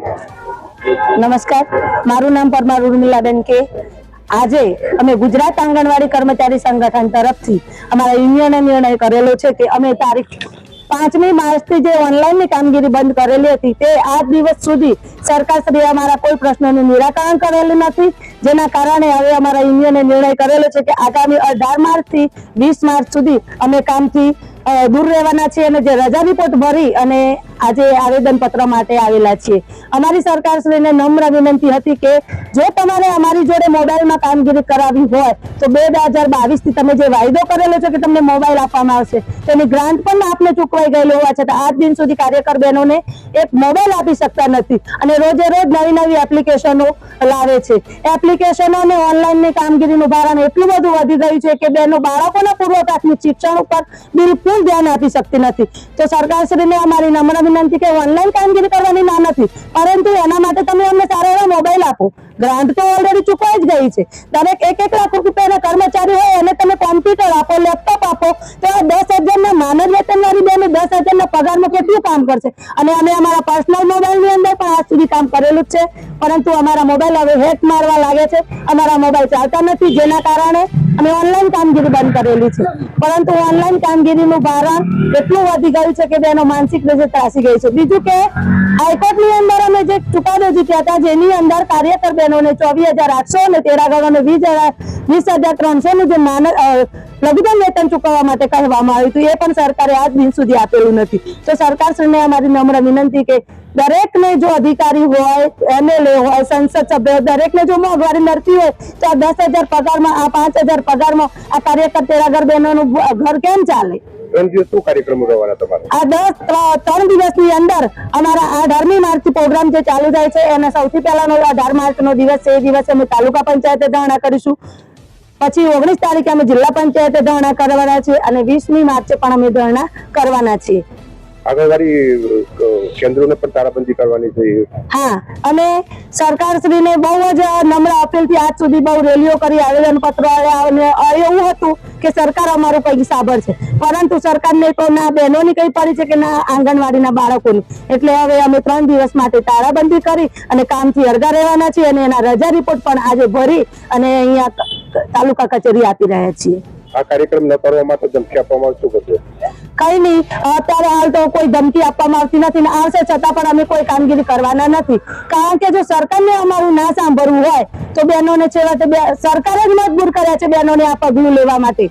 નમસ્કાર, મારું નામ પરમાર ઉર્મિલાબેન કે આજે અમે ગુજરાત આંગણવાડી કર્મચારી સંગઠન તરફથી અમારા યુનિયને નિર્ણય કરેલો છે કે અમે તારીખ 5મી માર્ચથી જે ઓનલાઈનની કામગીરી બંધ કરેલી હતી તે આજ દિવસ સુધી સરકારશ્રીએ અમારા કોઈ પ્રશ્નોનું નિરાકરણ કરેલું નથી, જેના કારણે હવે અમારા યુનિયને નિર્ણય કરેલો છે કે આગામી 18 માર્ચથી 20 માર્ચ સુધી અમે કામથી દૂર રહેવાના છીએ અને જે રજા રિપોર્ટ ભરી અને આજે આવેદન પત્ર માટે આવેલા છીએ। અમારી સરકારશ્રીને નમ્ર વિનંતી હતી કે જો તમારે અમારી જોડે મોબાઈલમાં કામગીરી કરાવી હોય તો 2022 થી તમે જે વાયદો કરેલો છે કે તમને મોબાઈલ આપવામાં આવશે તેની ગ્રાન્ટ પણ આપને ચૂકવાઈ ગયેલો હોવા છતાં આજ દિન સુધી કાર્યકર બહેનોને એક મોબાઈલ આપી શકતા નથી અને રોજે રોજ નવી નવી એપ્લિકેશનો લાવે છે। એપ્લિકેશનો અને ઓનલાઈનની કામગીરીનું ભારણ એટલું બધું વધી ગયું છે કે બહેનો બાળકોના પૂર્વ પ્રાથમિક શિક્ષણ ઉપર બિલકુલ ધ્યાન આપી શકતી નથી। તો સરકારશ્રીને અમારી નમ્ર વિનંતી કે ઓનલાઈન કામગીરી કરવાની ના નથી, પરંતુ એના માટે તમે અમને સારા એવા મોબાઈલ આપો। ગ્રાન્ટ તો ઓલરેડી ચૂકવાઈ જ ગઈ છે, દરેક 1 લાખ રૂપિયાના કર્મચારી હોય એને તમે કોમ્પ્યુટર આપો, લેપટોપ આપો તો 10,000 ના માનદ વેતનવાળી બેને 10,000 ના પગારમાં કેટલું કામ કરશે? અને અમે અમારા પર્સનલ મોબાઈલની અંદર પણ આજ સુધી કામ કરેલું જ છે, પરંતુ અમારા મોબાઈલ હવે હેક મારવા લાગે છે, અમારા મોબાઈલ ચાલતા નથી, જેના કારણે અમે ઓનલાઈન કામગીરી બંધ કરેલી છે। પરંતુ ઓનલાઈન કામગીરીનું ભારણ એટલું વધી ગયું છે કે બેનો માનસિક રીતે ત્રાસી ગઈ છે। બીજું કે હાઈકોર્ટની અંદર અમે જે ચુકાદો જીત્યા હતા જેની અંદર કાર્યકર બહેનોને 24,800 અને તેરા ગણોને 20,300 નું જે લઘુત્તમ વેતન ચૂકવવા માટે કહેવામાં આવ્યું હતું એ પણ સરકારે આજ દિન સુધી આપેલું નથી। તો સરકારશ્રીને અમારી નમ્ર વિનંતી કે દરેકને જો અધિકારી હોય, MLA હોય, સંસદ સભ્ય દરેકને જો મોંઘવારી નડતી હોય તો આ 10,000 પગારમાં, આ 5,000 પગારમાં આ કાર્યકર તેરાગર બહેનોનું ઘર કેમ ચાલે? આ 3 દિવસની અંદર અમારા 18મી માર્ચથી પ્રોગ્રામ જે ચાલુ થાય છે એને સૌથી પહેલાનો 18 માર્ચનો દિવસ છે, એ દિવસે અમે તાલુકા પંચાયતે ધરણા કરીશું, પછી 19 તારીખે અમે જિલ્લા પંચાયતે ધરણા કરવાના છીએ અને 20મી માર્ચે પણ અમે ધરણા કરવાના છીએ। આંગણવાડી કેન્દ્રોને પણ તાળાબંધી કરવાની છે। હા, અને સરકારશ્રીને બહુ જ નમ્ર અપીલથી આજ સુધી બહુ રેલીઓ કરી, આવેદન પત્રો એવું હતું કે સરકાર અમારું કઈ સાંભળશે, પરંતુ સરકારને તો ના બહેનોની કઈ પડી છે કે ના આંગણવાડીના બાળકોની। એટલે હવે અમે 3 દિવસ માટે તાળાબંધી કરી અને કામથી અડધા રહેવાના છીએ અને એના રજા રિપોર્ટ પણ આજે ભરી અને અહીંયા તાલુકા કચેરી આપી રહ્યા છીએ। આ કાર્યક્રમ ન કરવા માટે ધમકી આપવામાં આવશે? કઈ નહીં, અત્યારે હાલ તો કોઈ ધમકી આપવામાં આવતી નથી ને આવશે છતાં પણ અમે કોઈ કામગીરી કરવાના નથી, કારણ કે જો સરકારને અમારું ના સાંભળવું હોય તો બહેનોને છેવટે સરકાર જ મજબૂર કર્યા છે બહેનોને આ પગલું લેવા માટે।